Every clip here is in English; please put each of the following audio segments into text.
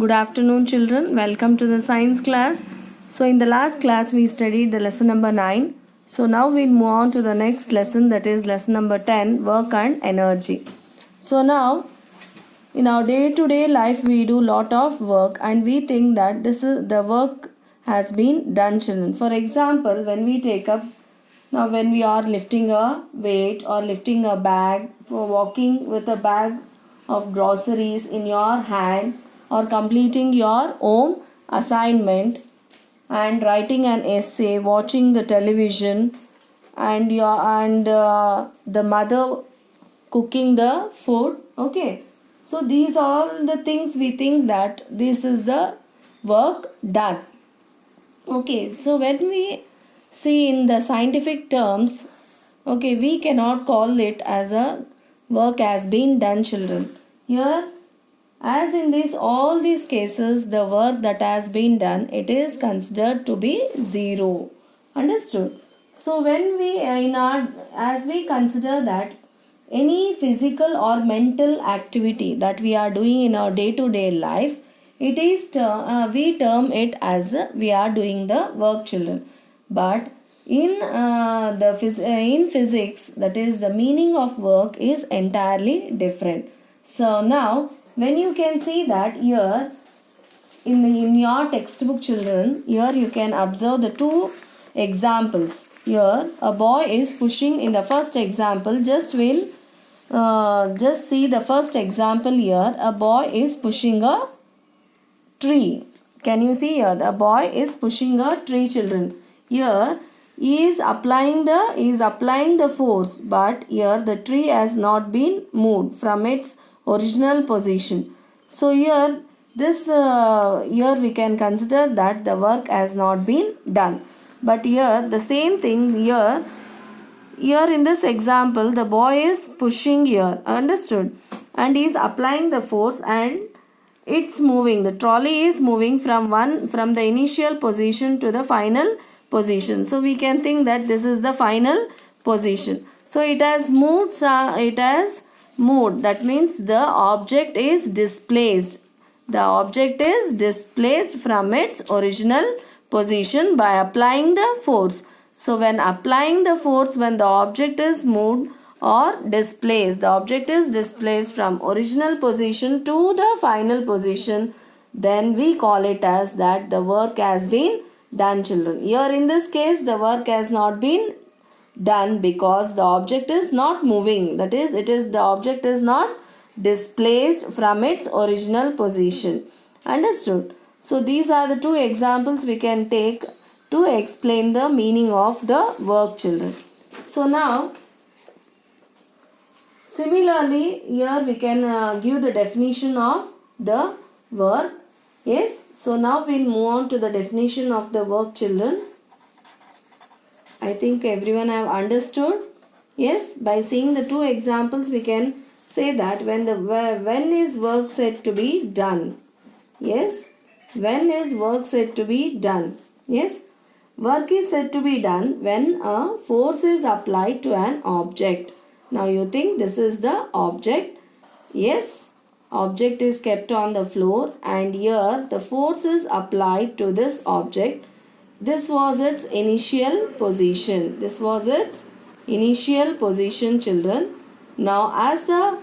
Good afternoon, children. Welcome to the science class. So, in the last class, we studied the lesson number 9. So, now we'll move on to the next lesson, that is lesson number 10, work and energy. So, now in our day to day life, we do lot of work and we think that this is the work has been done, children. For example, when we take up now, when we are lifting a weight or lifting a bag, for walking with a bag of groceries in your hand, or completing your home assignment, and writing an essay, watching the television, and the mother cooking the food. Okay, so these are all the things we think that this is the work done. Okay, so when we see in the scientific terms, okay, we cannot call it as a work has been done, children. Here, as in this all these cases, the work that has been done, it is considered to be zero. Understood? So when we as we consider that any physical or mental activity that we are doing in our day to day life, it is we term it as we are doing the work, children. But in in physics, that is the meaning of work is entirely different. So now when you can see that here in your textbook, children, here you can observe the two examples. Here a boy is pushing. In the first example, just see the first example. Here a boy is pushing a tree. Can you see here? The boy is pushing a tree, children. Here he is applying the force, but here the tree has not been moved from its original position. So here here we can consider that the work has not been done. But here the same thing here in this example, the boy is pushing here, understood, and he is applying the force and it's moving. The trolley is moving from the initial position to the final position. So we can think that this is the final position. So it has moved. That means the object is displaced. The object is displaced from its original position by applying the force. So when applying the force, when the object is moved or displaced, the object is displaced from original position to the final position, then we call it as that the work has been done, children. Here in this case, the work has not been done because the object is not moving. That is, the object is not displaced from its original position. Understood? So these are the two examples we can take to explain the meaning of the work, children. So now similarly, here we can give the definition of the work. Yes, so now we'll move on to the definition of the work, children. I think everyone have understood. Yes, by seeing the two examples, we can say that when is work said to be done? Yes, when is work said to be done? Yes, work is said to be done when a force is applied to an object. Now you think this is the object. Yes, object is kept on the floor and here the force is applied to this object. This was its initial position. This was its initial position, children. Now as the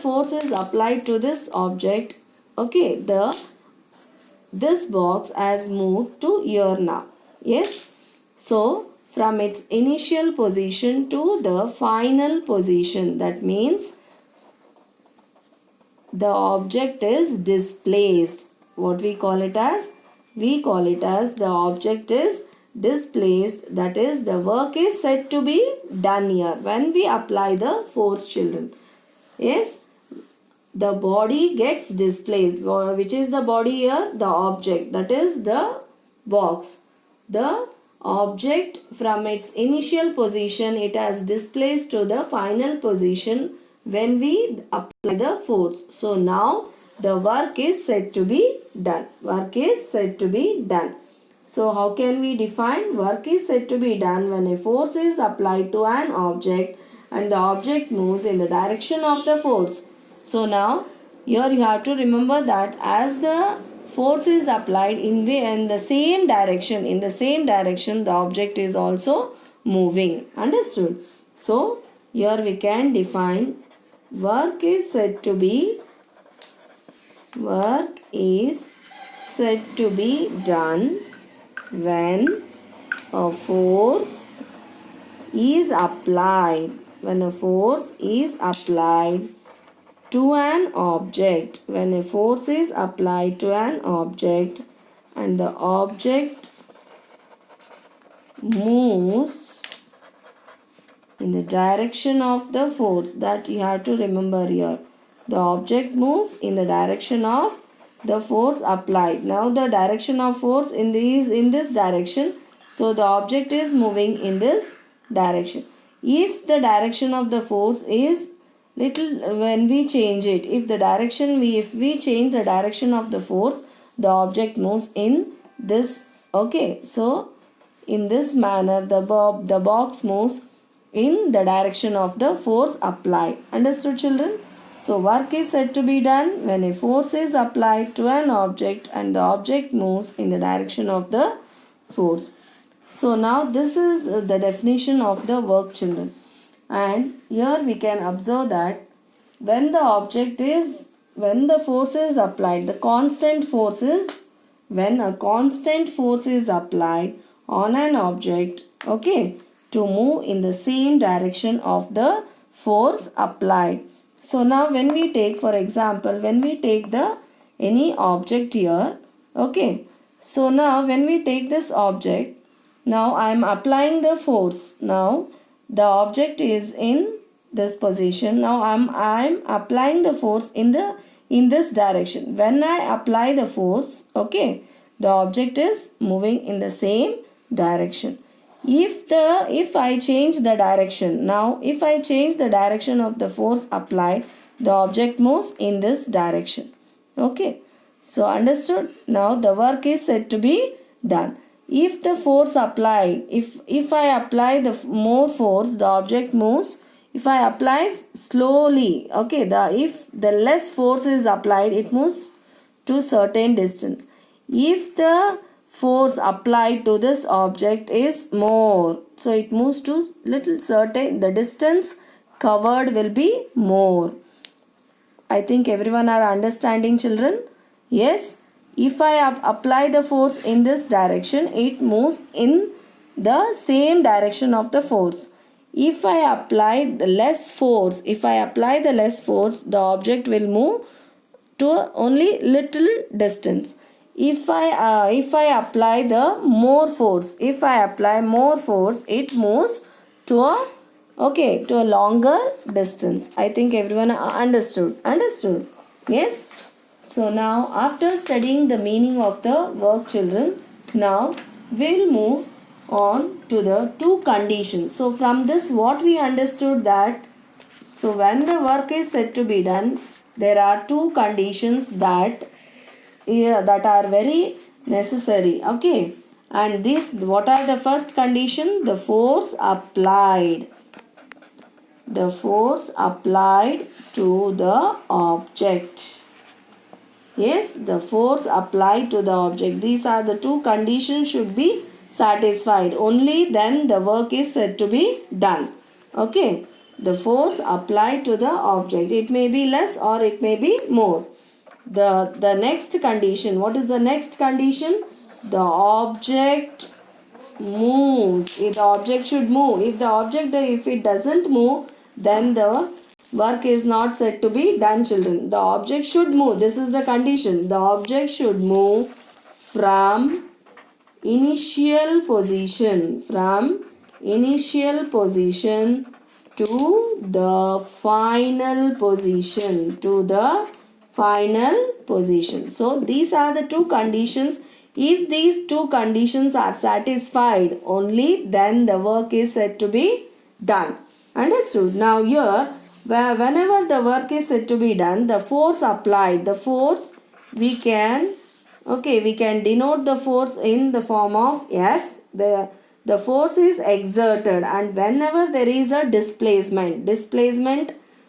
force is applied to this object, okay, this box has moved to here now. Yes, so from its initial position to the final position, that means the object is displaced. What we call it as? We call it as the object is displaced. That is, the work is said to be done here when we apply the force, children. Yes, the body gets displaced. Which is the body here? The object. That is the box. The object from its initial position, it has displaced to the final position when we apply the force. So now the work is said to be done. Work is said to be done. So how can we define? Work is said to be done when a force is applied to an object and the object moves in the direction of the force. So now Here you have to remember that as the force is applied in the same direction, the object is also moving. Understood? So here we can define work is said to be done when a force is applied to an object, and the object moves in the direction of the force. That you have to remember here. The object moves in the direction of the force applied. Now the direction of force in this direction, so the object is moving in this direction. If the direction of the force is when we change it, if we change the direction of the force, the object moves in this. Okay, so in this manner the box moves in the direction of the force applied. Understood, children? So work is said to be done when a force is applied to an object and the object moves in the direction of the force. So now this is the definition of the work, children. And here we can observe that when the force is applied, when a constant force is applied on an object, okay, to move in the same direction of the force applied. So now when we take, for example, any object here, okay, so now when we take this object, now I am applying the force. Now the object is in this position. Now I am applying the force in this direction. When I apply the force, okay, the object is moving in the same direction. If I change the direction, now if I change the direction of the force applied, the object moves in this direction. Okay, so understood? Now the work is said to be done. If the force applied, if I apply the more force, the object moves. If I apply slowly, okay, if the less force is applied, it moves to certain distance. If the force applied to this object is more, so it moves to little certain, the distance covered will be more. I think everyone are understanding, children? Yes. If I apply the force in this direction, it moves in the same direction of the force. If I apply the less force, the object will move to only little distance. If I apply the more force, it moves to a longer distance. I think everyone understood. Yes. So now after studying the meaning of the work, children, now we'll move on to the two conditions. So from this what we understood that, so when the work is said to be done, there are two conditions that are very necessary. Okay, and what are the first condition? The force applied to the object. Yes, the force applied to the object. These are the two conditions should be satisfied. Only then the work is said to be done. Okay, the force applied to the object. It may be less or it may be more. The next condition, what is the next condition? The object moves. If the object should move. If it doesn't move, then the work is not said to be done, children. The object should move. This is the condition. The object should move from initial position to the final position. So these are the two conditions. If these two conditions are satisfied, only then the work is said to be done. Understood? Now here, whenever the work is said to be done, the force applied, we can denote the force in the form of F. The force is exerted, and whenever there is a displacement,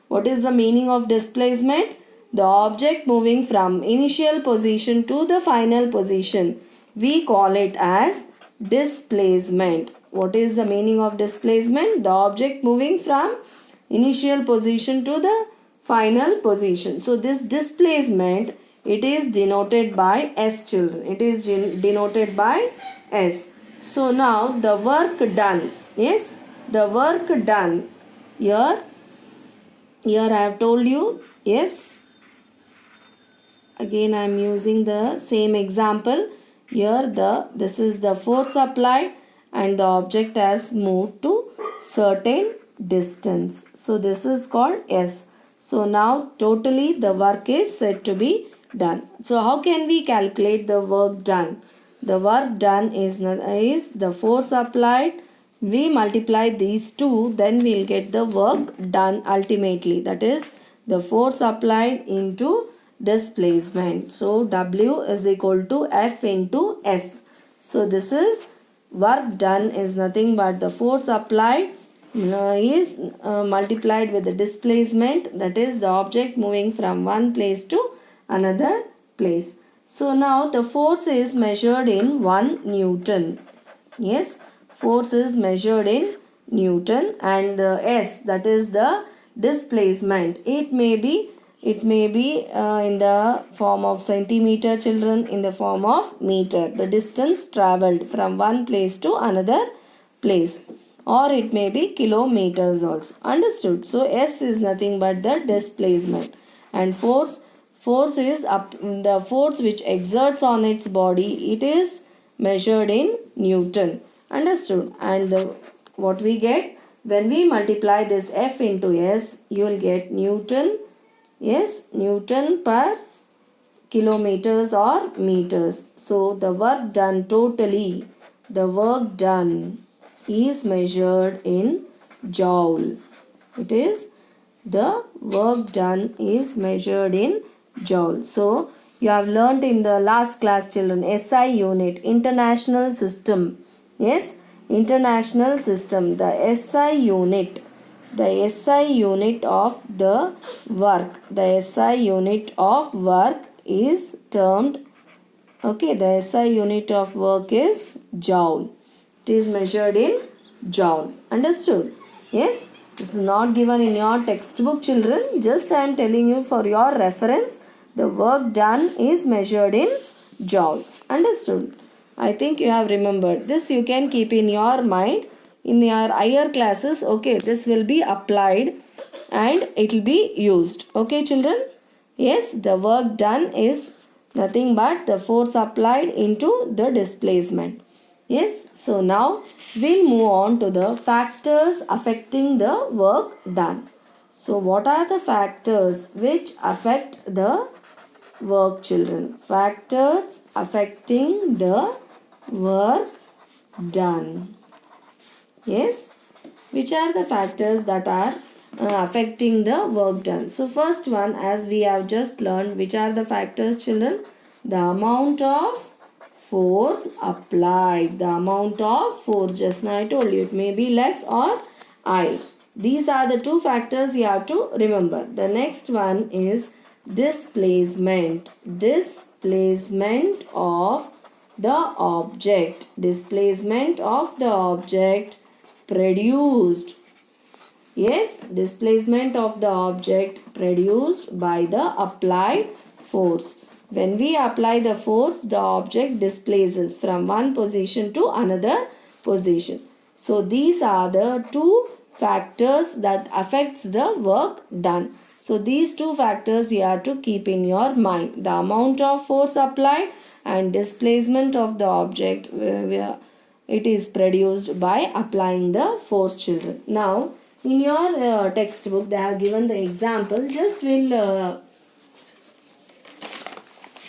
what is the meaning of displacement? the object moving from initial position to the final position, we call it as displacement. What is the meaning of displacement? The object moving from initial position to the final position. So this displacement, it is denoted by S, children. It is denoted by S. So now the work done. Yes, the work done. Here I have told you. Yes. Again I am using the same example. Here this is the force applied and the object has moved to certain distance. So this is called S. So now totally the work is said to be done. So how can we calculate the work done? The work done is the force applied. We multiply these two, then we will get the work done ultimately. That is the force applied into displacement. So W is equal to F into S. So this is work done is nothing but the force applied is multiplied with the displacement, that is the object moving from one place to another place. So now the force is measured in 1 Newton. Yes, force is measured in Newton, and the S, that is the displacement. It may be in the form of centimeter, children, in the form of meter, the distance travelled from one place to another place, or it may be kilometers also. Understood? So S is nothing but the displacement, and force is the force which exerts on its body. It is measured in Newton. Understood? And what we get when we multiply this F into S, you will get Newton. Yes, Newton per kilometers or meters. So the work done totally, the work done is measured in joule. It is the work done is measured in joule. So you have learnt in the last class, children, SI unit, international system. Yes, international system, the SI unit. The SI unit of the work. The SI unit of work is termed, okay, the SI unit of work is joule. It is measured in joule. Understood? Yes, this is not given in your textbook, children. Just I am telling you for your reference. The work done is measured in joules. Understood? I think you have remembered. This you can keep in your mind. In your higher classes, okay, this will be applied and it will be used. Okay, children? Yes, the work done is nothing but the force applied into the displacement. Yes, so now we'll move on to the factors affecting the work done. So what are the factors which affect the work, children? Factors affecting the work done. Yes, which are the factors that are affecting the work done? So first one, as we have just learned, which are the factors, children? The amount of force applied. The amount of force, just now I told you, it may be less or high. These are the two factors you have to remember. The next one is displacement. Displacement of the object. Displacement of the object produced. Yes, displacement of the object produced by the applied force. When we apply the force, the object displaces from one position to another position. So these are the two factors that affects the work done. So these two factors you have to keep in your mind. The amount of force applied and displacement of the object where it is produced by applying the force, children. Now in your textbook they have given the example. Just will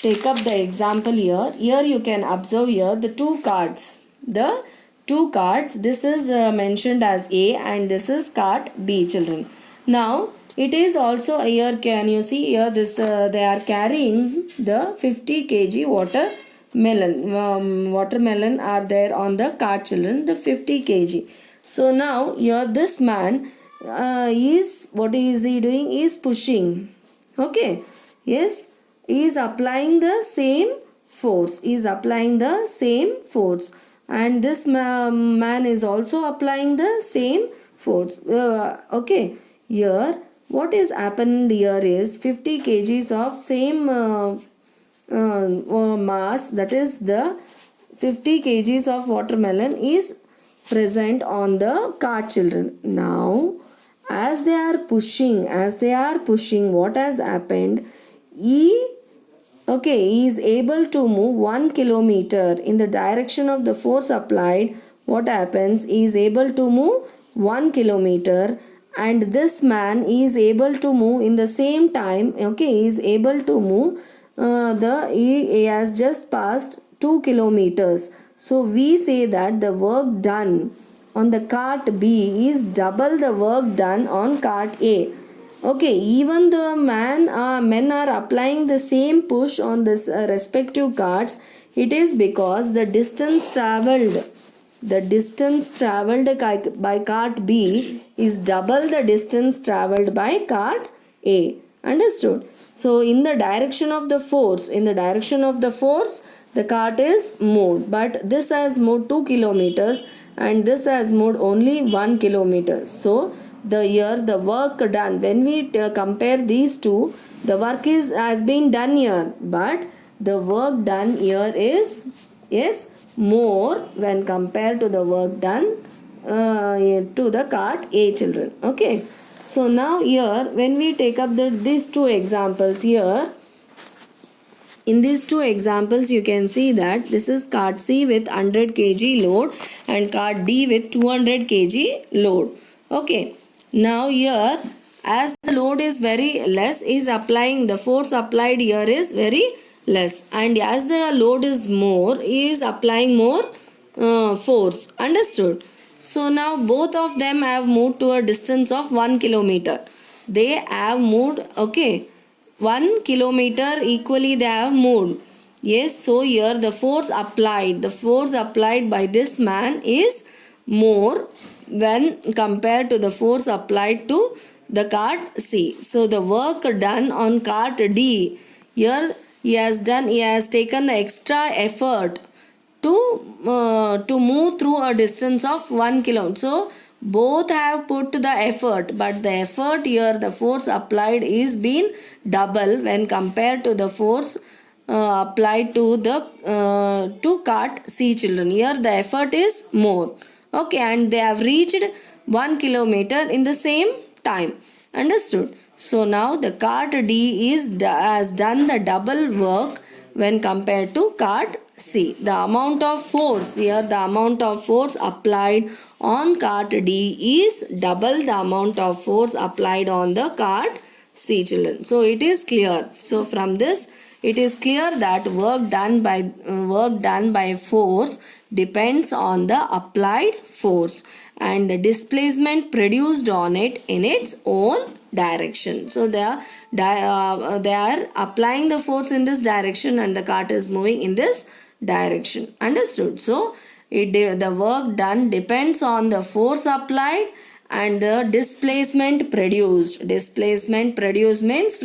take up the example here. Here you can observe here the two cards. The two cards. This is mentioned as A and this is card B, children. Now it is also here, can you see here, this they are carrying the 50 kg watermelon. Watermelon are there on the cart, children, the 50 kg. So now here this man is, what is he doing? He is pushing. Okay, Yes, he is applying the same force. He is applying the same force. And this man is also applying the same force. Okay, here what is happened here is 50 kgs of same mass, that is the 50 kgs of watermelon is present on the cart children. Now as they are pushing, what has happened, he is able to move 1 kilometer in the direction of the force applied. What happens, he is able to move 1 kilometer, and this man is able to move in the same time. He is able to move he has just passed 2 kilometers. So we say that the work done on the cart B is double the work done on cart A. Even the men are applying the same push on this respective carts. It is because the distance traveled by cart B is double the distance traveled by cart A. Understood? So in the direction of the force, the cart is moved, but this has moved 2 kilometers and this has moved only 1 kilometer. So the work done, when we compare these two, the work has been done here, but the work done here is more when compared to the work done to the cart A children. So now here when we take up these two examples here, in these two examples you can see that this is cart C with 100 kg load and cart D with 200 kg load. Now here as the load is very less, is applying the force applied here is very less, and as the load is more, is applying more force. Understood? So now both of them have moved to a distance of 1 kilometer. They have moved 1 kilometer equally they have moved. Yes, so here the force applied by this man is more when compared to the force applied to the cart C. So the work done on cart D, here he has taken the extra effort to move through a distance of 1 kilometer. So both have put the effort, but the effort here, the force applied is been double when compared to the force applied to the to cart C children. Here the effort is more. And they have reached 1 kilometer in the same time. Understood? So now the cart D has done the double work when compared to cart C. The amount of force applied on cart D is double the amount of force applied on the cart C children. So it is clear. So from this it is clear that work done by force depends on the applied force and the displacement produced on it in its own direction. So they are applying the force in this direction and the cart is moving in this direction. Understood? So the work done depends on the force applied and the displacement produced. Displacement produced means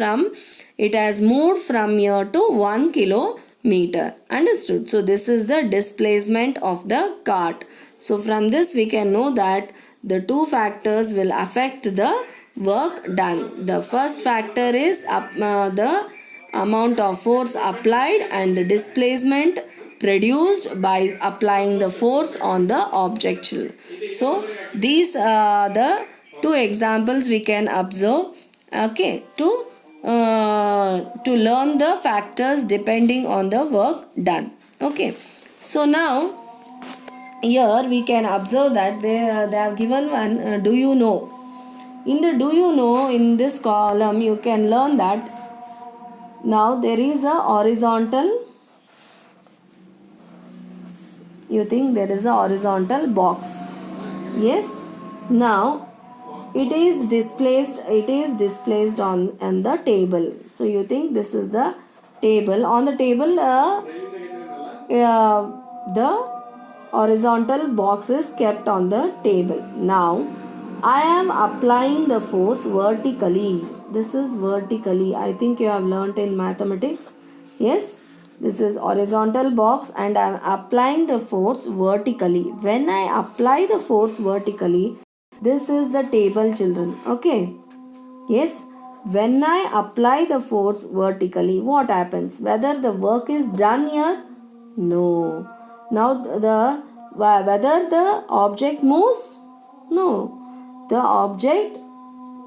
it has moved from here to 1 kilometer. Understood? So this is the displacement of the cart. So from this we can know that the two factors will affect the work done. The first factor is the amount of force applied and the displacement produced by applying the force on the object. So these are the two examples we can observe to learn the factors depending on the work done. So now here we can observe that they have given one do you know. In the do you know, in this column you can learn that now there is a horizontal, you think there is a horizontal box. Yes. Now it is displaced on the table. So you think this is the table. On the table the horizontal box is kept on the table. Now I am applying the force vertically. This is vertically. I think you have learnt in mathematics. Yes, this is horizontal box and I am applying the force vertically. When I apply the force vertically, this is the table, children. Okay. Yes, when I apply the force vertically, what happens? Whether the work is done here? No. Now whether the object moves? No.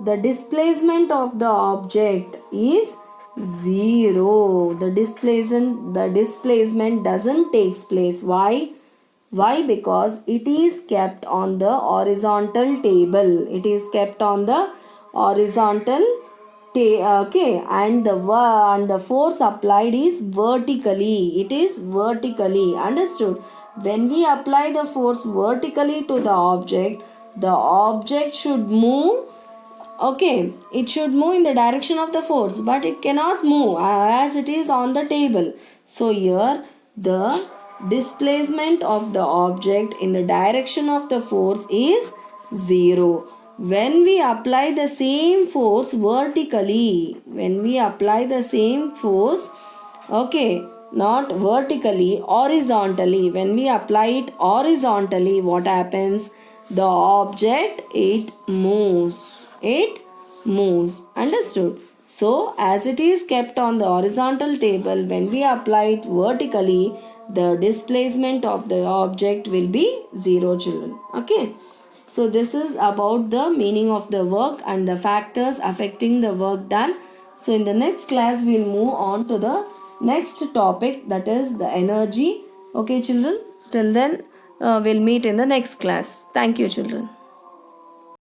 The displacement of the object is 0. The displacement doesn't take place. Why? Why? Because it is kept on the horizontal table. It is kept on the horizontal okay, and the force applied is vertically. It is vertically. Understood? When we apply the force vertically to the object should move. Okay, it should move in the direction of the force, but it cannot move as it is on the table. So here the displacement of the object in the direction of the force is 0. When we apply the same force vertically, okay, not vertically, horizontally, when we apply it horizontally, what happens? The object, it moves. Understood? So as it is kept on the horizontal table, when we apply it vertically, the displacement of the object will be 0, children. Okay. So this is about the meaning of the work and the factors affecting the work done. So in the next class we will move on to the next topic, that is the energy. Okay, children. Till then we'll meet in the next class. Thank you, children.